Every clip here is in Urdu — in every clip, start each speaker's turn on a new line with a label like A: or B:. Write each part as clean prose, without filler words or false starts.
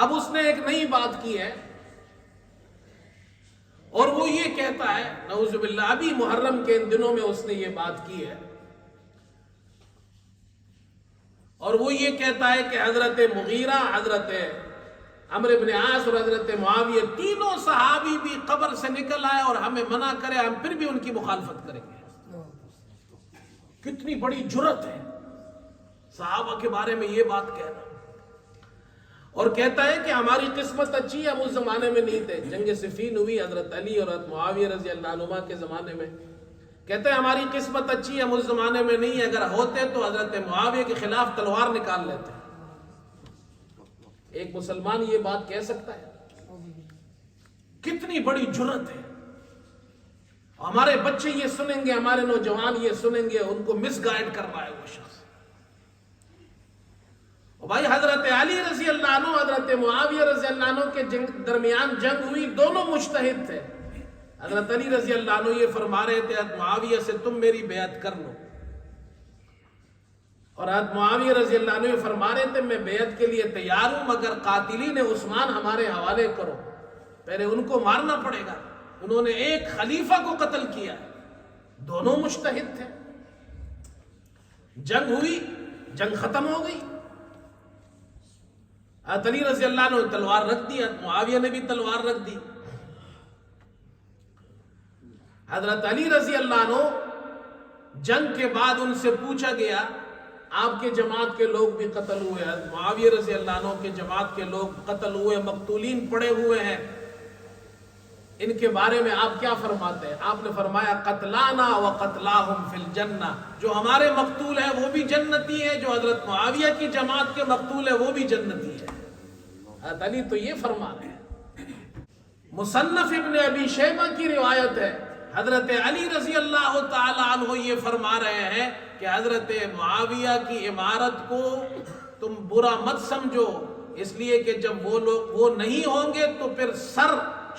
A: اب اس نے ایک نئی بات کی ہے اور وہ یہ کہتا ہے، نعوذ باللہ، ابھی محرم کے ان دنوں میں اس نے یہ بات کی ہے، اور وہ یہ کہتا ہے کہ حضرت مغیرہ، حضرت عمرو بن عاص اور حضرت معاویہ تینوں صحابی بھی قبر سے نکل آئے اور ہمیں منع کرے، ہم پھر بھی ان کی مخالفت کریں گے۔ کتنی بڑی جرت ہے صحابہ کے بارے میں یہ بات کہنا، اور کہتا ہے کہ ہماری قسمت اچھی ہے، ہم اس زمانے میں نہیں تھے، جنگ صفین ہوئی حضرت علی اور حضرت معاویہ رضی اللہ عنہما کے زمانے میں، کہتے ہیں ہماری قسمت اچھی ہے، ہم اس زمانے میں نہیں ہے، اگر ہوتے تو حضرت معاویہ کے خلاف تلوار نکال لیتے۔ ایک مسلمان یہ بات کہہ سکتا ہے؟ کتنی بڑی جرت ہے۔ ہمارے بچے یہ سنیں گے، ہمارے نوجوان یہ سنیں گے، ان کو مس گائیڈ کر رہا ہے وہ شخص۔ بھائی حضرت علی رضی اللہ عنہ، حضرت معاویہ رضی اللہ عنہ کے درمیان جنگ ہوئی، دونوں مجتہد تھے۔ حضرت علی رضی اللہ عنہ یہ فرما رہے تھے حضرت معاویہ سے تم میری بیعت کر لو، اور حضرت معاویہ رضی اللہ عنہ یہ فرما رہے تھے میں بیعت کے لیے تیار ہوں مگر قاتلین عثمان ہمارے حوالے کرو، پہلے ان کو مارنا پڑے گا۔ انہوں نے ایک خلیفہ کو قتل کیا، دونوں مجتہد تھے۔ جنگ ہوئی، جنگ ختم ہو گئی، حضرت علی رضی اللہ عنہ نے تلوار رکھ دی، حضرت معاویہ نے بھی تلوار رکھ دی۔ حضرت علی رضی اللہ عنہ جنگ کے بعد ان سے پوچھا گیا آپ کے جماعت کے لوگ بھی قتل ہوئے، حضرت معاویہ رضی اللہ عنہ کے جماعت کے لوگ قتل ہوئے، مقتولین پڑے ہوئے ہیں، ان کے بارے میں آپ کیا فرماتے ہیں؟ آپ نے فرمایا قتلانا و قتلاہم فی الجنہ، جو ہمارے مقتول ہیں وہ بھی جنتی ہے، جو حضرت معاویہ کی جماعت کے مقتول ہیں وہ بھی جنتی ہے۔ حضرت علی تو یہ فرما رہے ہیں۔ مصنف ابن ابی شیبہ کی روایت ہے، حضرت علی رضی اللہ تعالی عنہ یہ فرما رہے ہیں کہ حضرت معاویہ کی امارت کو تم برا مت سمجھو، اس لیے کہ جب وہ لوگ وہ نہیں ہوں گے تو پھر سر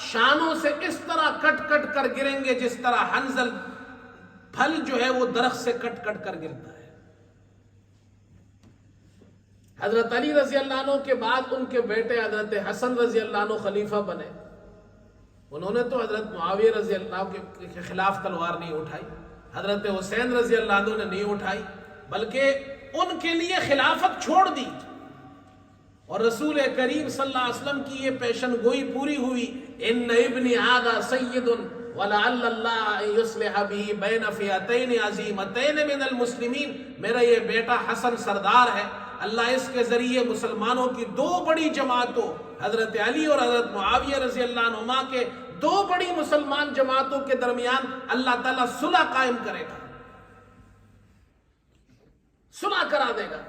A: شانوں سے اس طرح کٹ کٹ کر گریں گے جس طرح حنظل پھل جو ہے وہ درخت سے کٹ کٹ کر گرتا ہے۔ حضرت علی رضی اللہ عنہ کے بعد ان کے بیٹے حضرت حسن رضی اللہ عنہ خلیفہ بنے، انہوں نے تو حضرت معاویہ رضی اللہ عنہ کے خلاف تلوار نہیں اٹھائی، حضرت حسین رضی اللہ عنہ نے نہیں اٹھائی، بلکہ ان کے لیے خلافت چھوڑ دی، اور رسول کریم صلی اللہ علیہ وسلم کی یہ پیشن گوئی پوری ہوئی، ان ابنی ھذا سید ولعل اللہ یصلح به بین فئتین عظیمتین من المسلمین، میرا یہ بیٹا حسن سردار ہے، اللہ اس کے ذریعے مسلمانوں کی دو بڑی جماعتوں، حضرت علی اور حضرت معاویہ رضی اللہ عنہما کے دو بڑی مسلمان جماعتوں کے درمیان اللہ تعالیٰ صلح قائم کرے گا، صلح کرا دے گا۔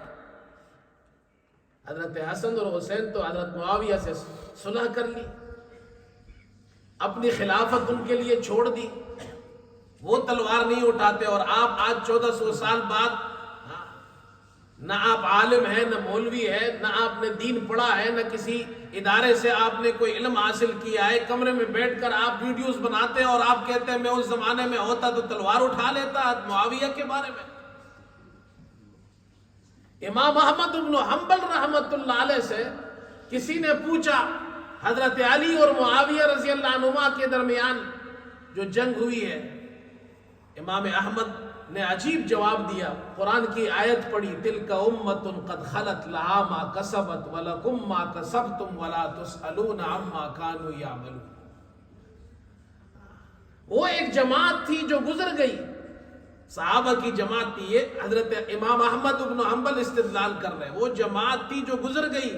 A: حضرت حسن اور حسین تو حضرت معاویہ سے صلح کر لی، اپنی خلافت ان کے لیے چھوڑ دی، وہ تلوار نہیں اٹھاتے، اور آپ آج 1400 سال بعد نہ آپ عالم ہیں، نہ مولوی ہے، نہ آپ نے دین پڑھا ہے، نہ کسی ادارے سے آپ نے کوئی علم حاصل کیا ہے، کمرے میں بیٹھ کر آپ ویڈیوز بناتے ہیں اور آپ کہتے ہیں میں اس زمانے میں ہوتا تو تلوار اٹھا لیتا۔ معاویہ کے بارے میں امام احمد بن حنبل رحمۃ اللہ علیہ سے کسی نے پوچھا حضرت علی اور معاویہ رضی اللہ عنہما کے درمیان جو جنگ ہوئی ہے، امام احمد نے عجیب جواب دیا، قرآن کی آیت پڑھی تلک امۃ قد خلت لہا ما کسبت ولکم ما کسبتم ولا تسألون عما کانوا یعملون۔ وہ ایک جماعت تھی جو گزر گئی، صحابہ کی جماعت تھی، یہ حضرت امام احمد بن حنبل استدلال کر رہے ہیں، وہ جماعت تھی جو گزر گئی،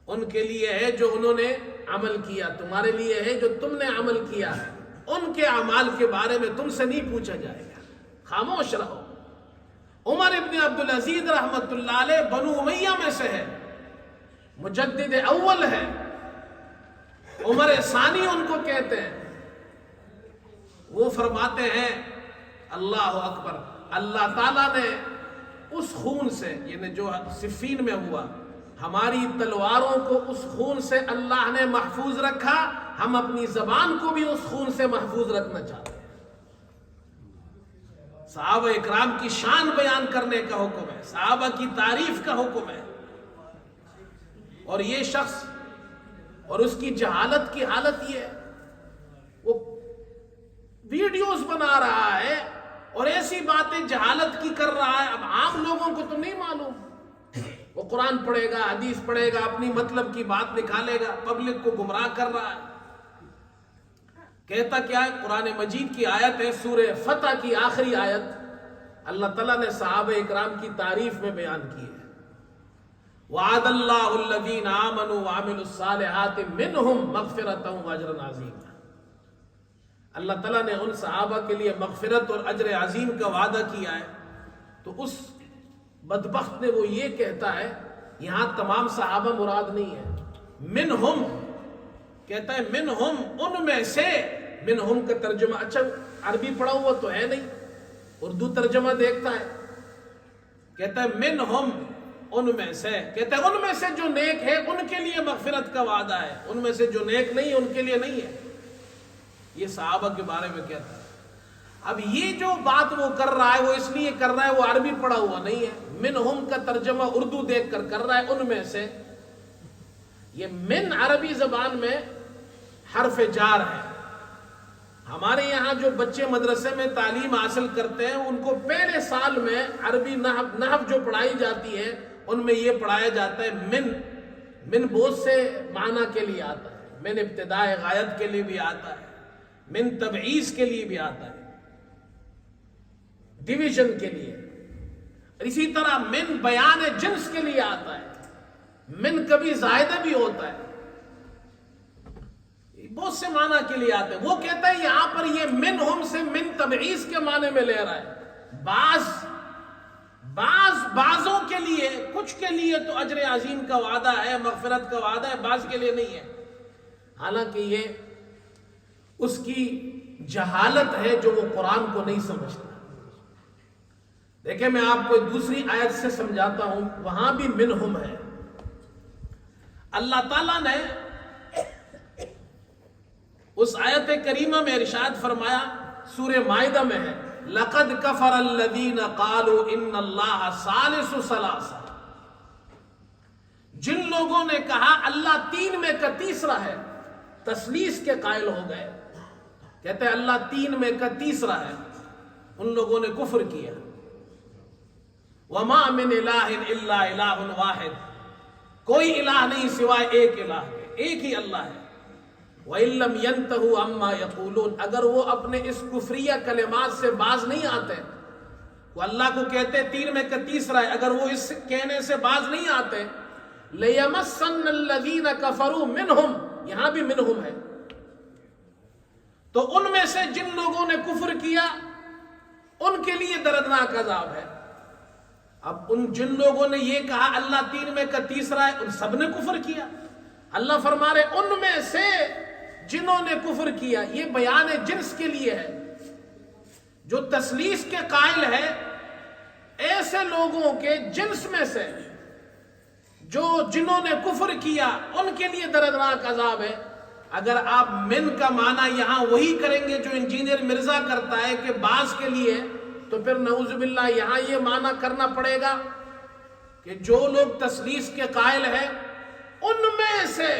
A: ان کے لیے ہے جو انہوں نے عمل کیا، تمہارے لیے ہے جو تم نے عمل کیا ہے، ان کے اعمال کے بارے میں تم سے نہیں پوچھا جائے گا، خاموش رہو۔ عمر ابن عبدالعزیز رحمت اللہ علیہ بنو امیہ میں سے ہے، مجدد اول ہے، عمر ثانی ان کو کہتے ہیں، وہ فرماتے ہیں اللہ اکبر، اللہ تعالیٰ نے اس خون سے، یعنی جو صفین میں ہوا، ہماری تلواروں کو اس خون سے اللہ نے محفوظ رکھا، ہم اپنی زبان کو بھی اس خون سے محفوظ رکھنا چاہتے ہیں۔ صحابہ اکرام کی شان بیان کرنے کا حکم ہے، صحابہ کی تعریف کا حکم ہے۔ اور یہ شخص اور اس کی جہالت کی حالت یہ ہے، وہ ویڈیوز بنا رہا ہے اور ایسی باتیں جہالت کی کر رہا ہے، اب عام لوگوں کو تو نہیں معلوم، وہ قرآن پڑھے گا، حدیث پڑھے گا، اپنی مطلب کی بات نکالے گا، پبلک کو گمراہ کر رہا ہے۔ کہتا کیا ہے؟ قرآن مجید کی آیت ہے، سورہ فتح کی آخری آیت، اللہ تعالیٰ نے صحابہ اکرام کی تعریف میں بیان کی ہے، وعد اللہ الذین آمنوا وعملوا الصالحات منہم مغفرۃ واجرا عظیما۔ اللہ تعالیٰ نے ان صحابہ کے لیے مغفرت اور اجر عظیم کا وعدہ کیا ہے، تو اس بدبخت نے وہ یہ کہتا ہے، یہاں تمام صحابہ مراد نہیں ہے، منہم کہتا ہے، منہم ان میں سے، منہم کا ترجمہ، اچھا عربی پڑھا ہوا تو ہے نہیں، اردو ترجمہ دیکھتا ہے، کہتا ہے منہم ان میں سے، کہتا ہے ان میں سے جو نیک ہے ان کے لیے مغفرت کا وعدہ ہے، ان میں سے جو نیک نہیں ہے ان کے لیے نہیں ہے۔ یہ صحابہ کے بارے میں کہتا ہے۔ اب یہ جو بات وہ کر رہا ہے وہ اس لیے کر رہا ہے، وہ عربی پڑھا ہوا نہیں ہے، منہم کا ترجمہ اردو دیکھ کر رہا ہے، ان میں سے۔ یہ من عربی زبان میں حرف جار ہے۔ ہمارے یہاں جو بچے مدرسے میں تعلیم حاصل کرتے ہیں ان کو پہلے سال میں عربی نحو جو پڑھائی جاتی ہے ان میں یہ پڑھایا جاتا ہے، من بہت سے معنی کے لیے آتا ہے، من ابتداء غایت کے لیے بھی آتا ہے، من تبعیض کے لیے بھی آتا ہے، ڈویژن کے لیے، اسی طرح من بیان جنس کے لیے آتا ہے، من کبھی زائدہ بھی ہوتا ہے، بہت سے معنی کے لیے آتے ہیں۔ وہ کہتا ہے یہاں پر یہ منہم سے من تبعیض کے معنی میں لے رہا ہے، بعضوں کے لیے، کچھ کے لیے تو اجر عظیم کا وعدہ ہے، مغفرت کا وعدہ ہے، بعض کے لیے نہیں ہے، حالانکہ یہ اس کی جہالت ہے جو وہ قرآن کو نہیں سمجھتا۔ دیکھیں میں آپ کو دوسری آیت سے سمجھاتا ہوں، وہاں بھی منہم ہے۔ اللہ تعالیٰ نے اس آیت کریمہ میں ارشاد فرمایا، سورہ مائدہ میں ہے، لَقَدْ كَفَرَ الَّذِينَ قَالُوا إِنَّ اللَّهَ ثَالِثُ ثَلَاثَةٍ، جن لوگوں نے کہا اللہ تین میں کا تیسرا ہے، تثلیث کے قائل ہو گئے، کہتے ہیں اللہ تین میں کا تیسرا ہے، ان لوگوں نے کفر کیا۔ وَمَا مِنْ إِلَٰهٍ إِلَّا إِلَٰهٌ وَاحِدٌ، کوئی الہ نہیں سوائے ایک الہ کے، ایک ہی اللہ ہے۔ وَإِن لَّمْ يَنْتَهُوا عَمَّا يَقُولُونَ، اگر وہ اپنے اس کفریہ کلمات سے باز نہیں آتے، وہ اللہ کو کہتے تین میں کا تیسرا ہے، اگر وہ اس کہنے سے باز نہیں آتے، لَيَمَسَّنَّ الَّذِينَ كَفَرُوا مِنْهُمْ، یہاں بھی منہم ہے، تو ان میں سے جن لوگوں نے کفر کیا ان کے لیے دردناک عذاب ہے۔ اب ان جن لوگوں نے یہ کہا اللہ تین میں کا تیسرا ہے، ان سب نے کفر کیا۔ اللہ فرما رہے ان میں سے جنہوں نے کفر کیا، یہ بیان جنس کے لیے ہے، جو تثلیث کے قائل ہے، ایسے لوگوں کے جنس میں سے جنہوں نے کفر کیا ان کے لیے دردناک عذاب ہے۔ اگر آپ من کا معنی یہاں وہی کریں گے جو انجینئر مرزا کرتا ہے کہ بعض کے لیے، تو پھر نعوذ باللہ یہاں یہ معنی کرنا پڑے گا کہ جو لوگ تثلیث کے قائل ہیں ان میں سے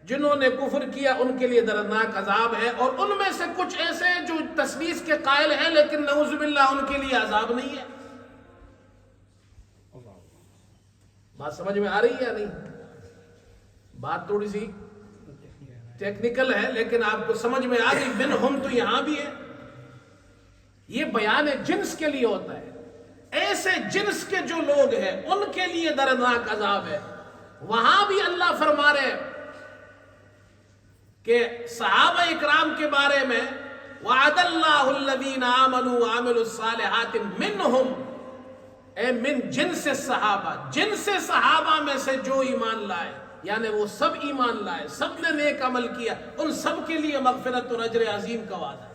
A: جنہوں نے کفر کیا ان کے لیے دردناک عذاب ہے، اور ان میں سے کچھ ایسے جو تثلیث کے قائل ہیں لیکن نعوذ باللہ ان کے لیے عذاب نہیں ہے۔ بات سمجھ میں آ رہی ہے یا نہیں؟ بات تھوڑی سی ٹیکنیکل ہے لیکن آپ کو سمجھ میں آ گئی۔ منہم تو یہاں بھی ہے، یہ بیان جنس کے لیے ہوتا ہے، ایسے جنس کے جو لوگ ہیں ان کے لیے دردناک عذاب ہے۔ وہاں بھی اللہ فرما رہے کہ صحابہ اکرام کے بارے میں وعد اللہ الذین آمنوا وعملوا الصالحات منہم، اے من جنس صحابہ، جنس صحابہ میں سے جو ایمان لائے، یعنی وہ سب ایمان لائے، سب نے نیک عمل کیا، ان سب کے لیے مغفرت اور اجر عظیم کا وعدہ ہے۔